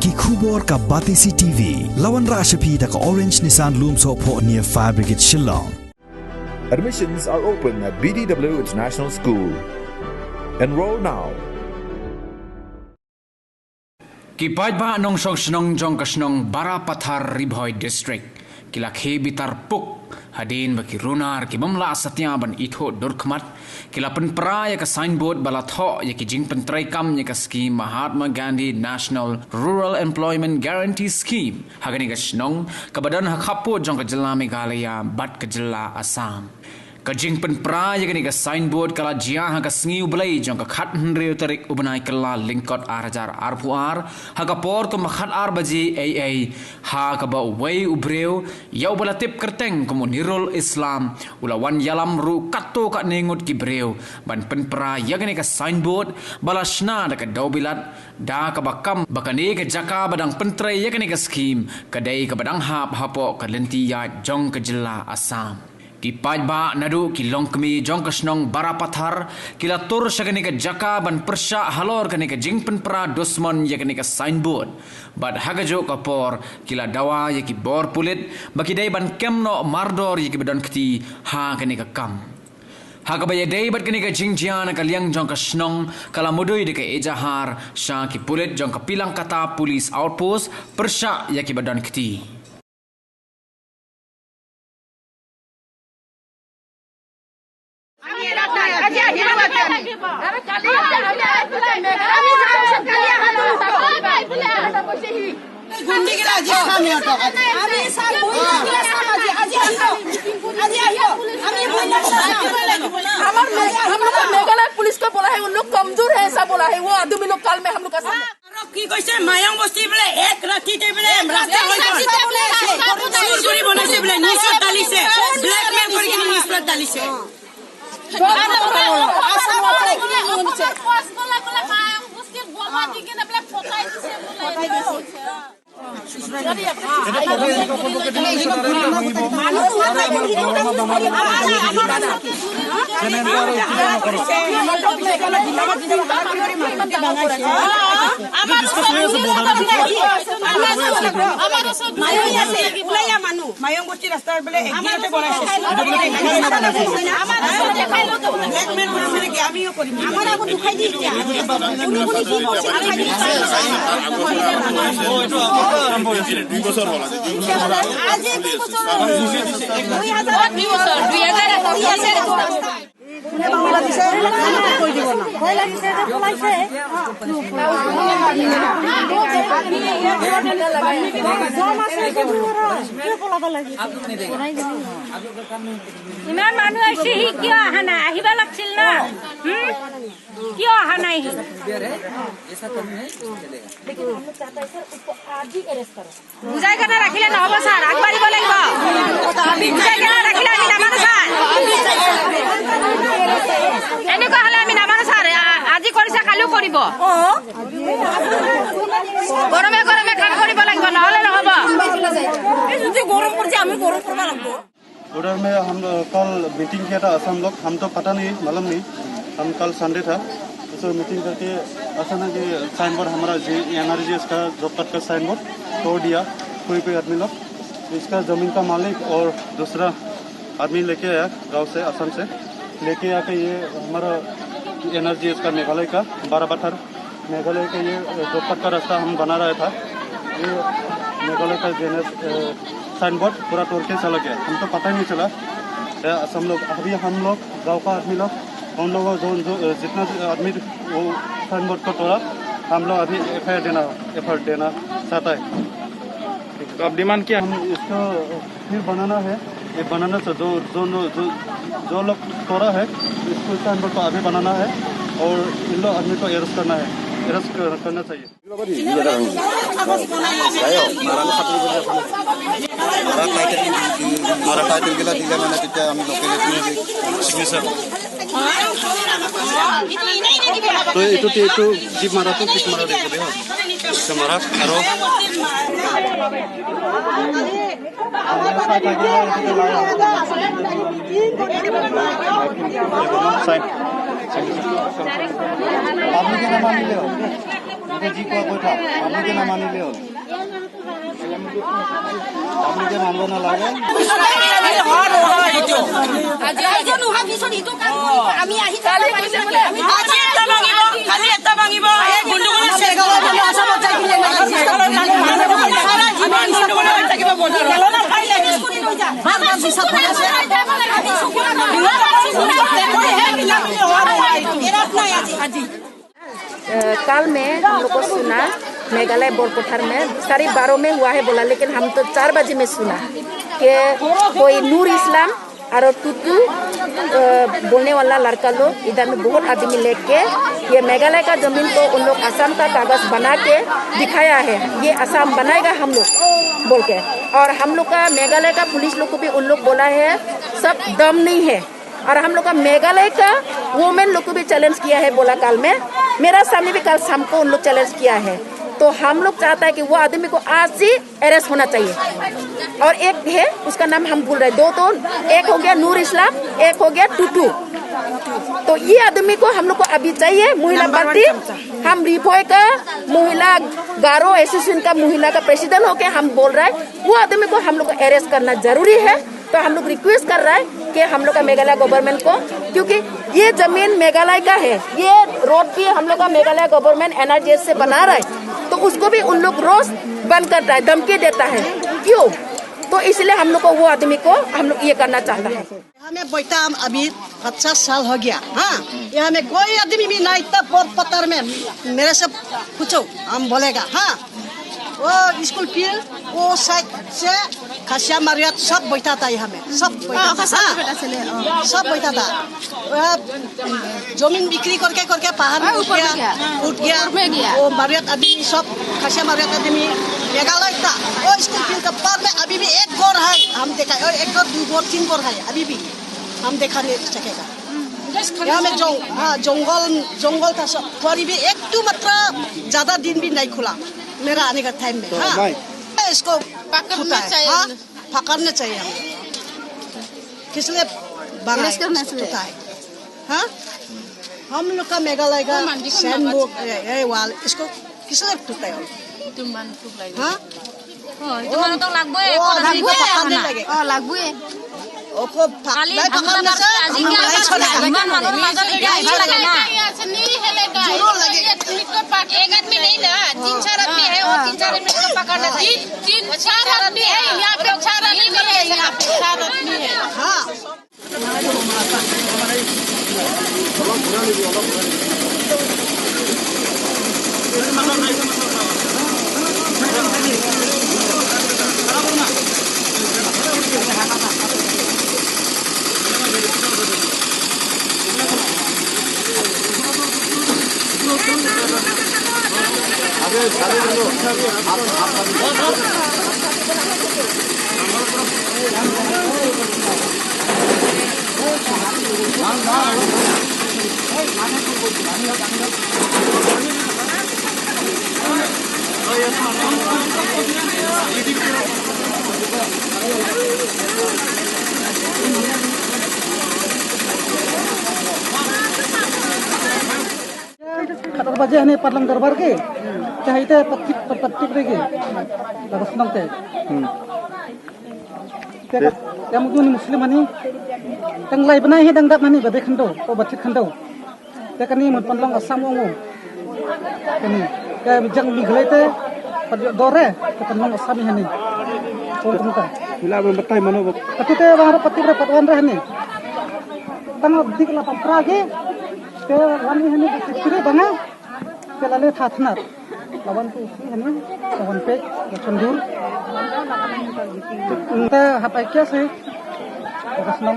ki khubor ka Batisi TV lawan ra shapi da ka Orange Nissan Lumso pho near Fire Brigade Shillong. Admissions are open at BDW International School. Enroll now. Kipait ba nong snong jong kasnong Barapathar Ribhoy District kilakhe bitar puk hadin baki runar ki mamla satya ban itho durkhmat kilapan praya ka signboard balatho ya ki jing pentrai kam ya ka scheme Mahatma Gandhi National Rural Employment Guarantee Scheme hagani ka snong kabadan hakhapo jong ka jilla Meghalaya bat ka jilla Assam kajing pen praya kani ka signboard kala jia ha ka sngiu blai jong ka khat hnreu tarik ubnai kala linkot arjar arpuar ha ka por to makhat ar baji ai ha ka ba wei ubreu yau bala tip kerteng komunirul Islam ulawan yalam ru katto ka nengut ki breu ban pen praya kani ka signboard bala shna da ka daubilat da ka bakam bakani ka jaka badang pentrai ya kani ka scheme kadai ka badang hap hapo ka lentiya jong ka jilla Assam ki pajba nadu ki longkmi jong kasnong Barapathar kila tur sagani ka jaka ban persha halor kani ka jingpen pra dosmon ya kani ka signboard bad hagajo ka por kila dawa ya ki bor pulit baki dai ban kemno mardor ya ki badan kti ha kani ka kam Hagabaya day bat kani ka jingjian ka liang jong kasnong kala mudoi de ka ejahar sha ki pulit jong ka pilang kata police outpost persha ya ki badan kti police को बोला है उन लोग कमजोर है ऐसा बोला है वो आदमी लोग काल में हम लोग का की कैसे मायांग बस्ती बोले एक राती के बोले रास्ता होई सुरी बने से बोले निस्बत डाली से ब्लैकमेल करके निस्बत डाली से মায়ং বস্তি রাস্তা বলে একদিনতে বনাইছে আমিও করি আমার আগত দুখাই দি দিয়া উনি কোনি কি বলছে আজ 2 বছর 2000 বাংলাদেশে কই দিব না ভয় লাগিছে যে পলাইছে ইমান মানুহ আছে সি কিয় অহা নাই আহিব লাগিছিল না কিয় অহা নাই বুজাই কেনে ৰাখিলে নহব ছাৰ আগবাঢ়িব লাগিব বুজাই কেনে ৰাখিলে আমি নামানো ছাৰ এনেকুৱা হলে আমি নামানো ছাৰ আজি কৰিছে কালিও কৰিব গৰমে গৰমে কাম কৰিব লাগিব নহলে নহব যদি গরম পড়ছে আমি গরম করবা লাগবো उधर में हम कल मीटिंग किया था असम लोग हम तो पता नहीं मालूम नहीं हम कल संडे था तो मीटिंग करके अचानक ये साइन बोर्ड हमारा एनआरजी इसका जॉब कार्ड का साइन बोर्ड तोड़ दिया कोई आदमी लोग इसका ज़मीन का मालिक और दूसरा आदमी लेके आया गांव से असम से लेके आकर ये हमारा एनआरजी इसका मेघालय का बारापाथर मेघालय का ये जॉब कार्ड का रास्ता हम बना रहा था ये मेघालय का साइन बोर्ड पूरा तोड़ के चला गया हमको पता ही नहीं चला असम लोग अभी हम लोग गांव का आदमी लोग उन लोगों जो जितना आदमी वो साइन बोर्ड को तोड़ा हम लोग अभी एफआईआर देना चाहता है तो अब डिमांड क्या हम इसको फिर बनाना है ये बनाना से जो लोग तोड़ा है इसको साइन बोर्ड को अभी बनाना है और इन लोग आदमी को अरेस्ट करना है अरेस्ट करना चाहिए मारा टाइटल गेला दिला माने तिथे आम्ही लोकल सिग्नेचर तो एटू जीप मारा तो कित मारा देखो देखो से मारा आरो साइन आपने क्या नाम लिया जी को कोई था आपने के ना मान ले हो आपने के मान ना लागे আজি আইজন উহা পিছত ইটো কাম আমি আহি কালি আজি এটা ভাঙিব কালি এটা ভাঙিব এই বন্ধুগুলো সেগলা বন্ধু আসামত যাই কিনে সারা জীবন বন্ধুগুলো থাকিব বন্ধু না পাইলে স্কুটি লৈ যা বারবার বিসাত আছে कल में हम लोग को सुना मेघालय बोरपथर में 12:30 में हुआ है बोला, लेकिन हम तो 4 बजे में सुना कि कोई नूर इस्लाम और टुटू बोलने वाला लड़का लोग इधर में बहुत आदमी लेके ये मेघालय का जमीन को उन लोग असम का कागज बना के दिखाया है, ये असम बनाएगा हम लोग बोल के। और हम लोग का मेघालय का पुलिस लोग को भी उन लोग बोला है सब दम नहीं है। और हम लोग का मेघालय का वुमेन लोग को भी चैलेंज किया है बोला कल में, मेरा सामने भी कल शाम को उन लोग चैलेंज किया है। तो हम लोग चाहता है कि वो आदमी को आज ही अरेस्ट होना चाहिए। और एक है उसका नाम हम भूल रहे, 2 तो एक हो गया नूर इस्लाम, एक हो गया टुटू। तो ये आदमी को हम लोग को अभी चाहिए। महिला पार्टी हम रिपोय का महिला गारो एसोसिएशन का महिला का प्रेसिडेंट होके हम बोल रहे हैं वो आदमी को हम लोग को अरेस्ट करना जरूरी है। तो हम लोग रिक्वेस्ट कर रहा है कि हम लोग का मेघालय गवर्नमेंट को, क्योंकि ये जमीन मेघालय का है, ये रोड भी हम लोग का मेघालय गवर्नमेंट NRGS से बना रहा है, तो उसको भी उन लोग रोज बंद करता है, धमकी देता है। क्यों? तो इसलिए हम लोग को वो आदमी को हम लोग ये करना चाहता है। हमें बैठा अभी 50 साल हो गया। हाँ, यहाँ में कोई आदमी भी नहीं था बोरपथर में। मेरे से पूछो हम बोलेगा। हाँ, वो स्कूल फील्ड वो साइड से खासिया मारिया सब बैठा था यहाँ में, सब बैठा था। सब बैठा था। जमीन बिक्री करके पहाड़ में उठ गया वो मारिया आदमी सब खासिया मारिया आदमी मेघालय था। वो स्कूल फील्ड का पार में अभी भी एक घर है, हम देखा, और 1 घर 2 घर 3 घर है, अभी भी हम देखा नहीं सकेगा। यहाँ में जंगल था सब, थोड़ी भी एक तो मात्र ज्यादा दिन भी नहीं खुला मेरा आने का टाइम में। हाँ, इसको पकड़ना चाहिए। हाँ, पकड़ना चाहिए हमें, किसलिए है। हाँ, हम लोग का मेघालय का वाल इसको किसलिए टूटा है? हाँ, ओको पकड़ने से जरूर लगेगा। एक आदमी नहीं ना, 3-4 आदमी है, वो 3-4 आदमी को पकड़ना चाहिए। 3-4 आदमी है यहाँ पे, 4 आदमी नहीं है यहाँ पे, 4 आदमी है। हाँ, खतर बजे हने पार्लम दरबार के चाहते पत्तिक रे के लगस नंगते ते मुदुन मुस्लिम हनी तंगलाई बनाई है दंगदाप हनी बदे खंडो ओ बच्चे खंडो ते कनी मन पनलंग असम ओंगो कनी के जंग मिघलेते दोरे ते पनलंग असम हनी ओ तुमका हिला में बताई मनो कतुते वहां पत्तिक रे पतवन रे हनी तंग दिकला पंपरा के ते वानी हनी किरे बना के लाले थाथना lawan tu si hani lawan pe chondur te hapai kya se kasnam